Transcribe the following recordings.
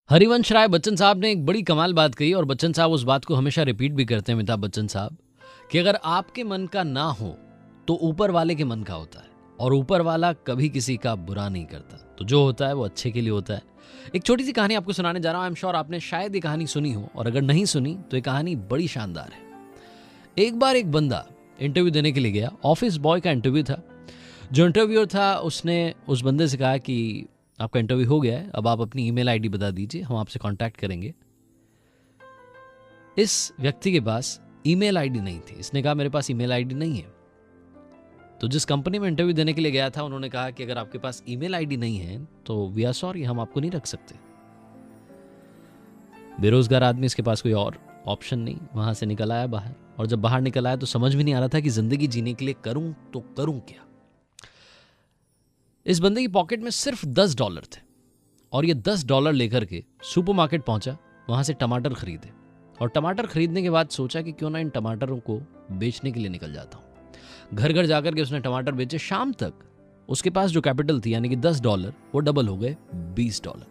हरिवंश राय बच्चन साहब ने एक बड़ी कमाल बात कही और बच्चन साहब उस बात को हमेशा रिपीट भी करते हैं, अमिताभ बच्चन साहब, कि अगर आपके मन का ना हो तो ऊपर वाले के मन का होता है और ऊपर वाला कभी किसी का बुरा नहीं करता। तो जो होता है वो अच्छे के लिए होता है। एक छोटी सी कहानी आपको सुनाने जा रहा हूं। आई एम श्योर आपने शायद ये कहानी सुनी हो, और अगर नहीं सुनी तो ये कहानी बड़ी शानदार है। एक बार एक बंदा इंटरव्यू देने के लिए गया। ऑफिस बॉय का इंटरव्यू था। जो इंटरव्यूअर था उसने उस बंदे से कहा कि आपका इंटरव्यू हो गया है, अब आप अपनी ईमेल आईडी बता दीजिए, हम आपसे कांटेक्ट करेंगे। इस व्यक्ति के पास ईमेल आईडी नहीं थी। इसने कहा मेरे पास ईमेल आईडी नहीं है। तो जिस कंपनी में इंटरव्यू देने के लिए गया था उन्होंने कहा कि अगर आपके पास ईमेल आईडी नहीं है तो वी आर सॉरी, हम आपको नहीं रख सकते। बेरोजगार आदमी, इसके पास कोई और ऑप्शन नहीं, वहां से निकल आया बाहर। और जब बाहर निकल आया तो समझ में नहीं आ रहा था कि जिंदगी जीने के लिए करूं तो करूं क्या। इस बंदे की पॉकेट में सिर्फ $10 थे और ये $10 लेकर के सुपरमार्केट पहुंचा, वहां से टमाटर खरीदे। और टमाटर खरीदने के बाद सोचा कि क्यों ना इन टमाटरों को बेचने के लिए निकल जाता हूं। घर घर जाकर के उसने टमाटर बेचे। शाम तक उसके पास जो कैपिटल थी यानी कि $10 वो डबल हो गए $20।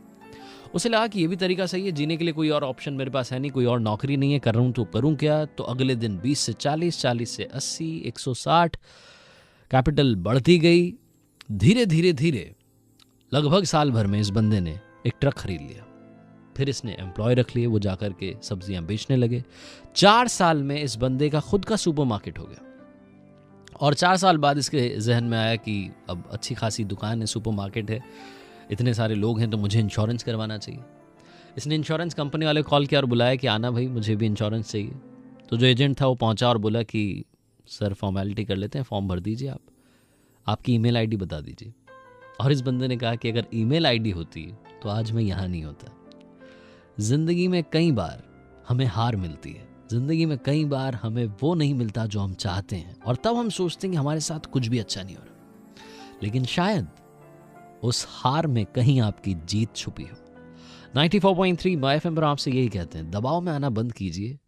उसे लगा कि ये भी तरीका सही है, जीने के लिए कोई और ऑप्शन मेरे पास है नहीं, कोई और नौकरी नहीं है, कर रहा हूं तो करूं क्या। तो अगले दिन 20 से 40, 40 से 80, 160 कैपिटल बढ़ती गई। धीरे धीरे धीरे लगभग साल भर में इस बंदे ने एक ट्रक खरीद लिया। फिर इसने एम्प्लॉय रख लिए, वो जाकर के सब्जियां बेचने लगे। 4 साल में इस बंदे का खुद का सुपरमार्केट हो गया। और 4 साल बाद इसके जहन में आया कि अब अच्छी खासी दुकान है, सुपरमार्केट है, इतने सारे लोग हैं, तो मुझे इंश्योरेंस करवाना चाहिए। इसने इंश्योरेंस कंपनी वाले कॉल किया और बुलाया कि आना भाई, मुझे भी इंश्योरेंस चाहिए। तो जो एजेंट था वो पहुंचा और बोला कि सर फॉर्मेलिटी कर लेते हैं, फॉर्म भर दीजिए, आप आपकी ईमेल आईडी बता दीजिए। और इस बंदे ने कहा कि अगर ईमेल आईडी होती तो आज मैं यहाँ नहीं होता। जिंदगी में कई बार हमें हार मिलती है, जिंदगी में कई बार हमें वो नहीं मिलता जो हम चाहते हैं, और तब हम सोचते हैं कि हमारे साथ कुछ भी अच्छा नहीं हो रहा। लेकिन शायद उस हार में कहीं आपकी जीत छुपी हो। 94.3 माय एफएम पर आपसे यही कहते हैं, दबाव में आना बंद कीजिए।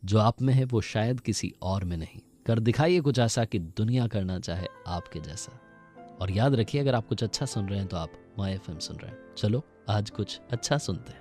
जो आप में है वो शायद किसी और में नहीं। कर दिखाइए कुछ ऐसा कि दुनिया करना चाहे आपके जैसा। और याद रखिए, अगर आप कुछ अच्छा सुन रहे हैं तो आप माय एफएम सुन रहे हैं। चलो आज कुछ अच्छा सुनते हैं।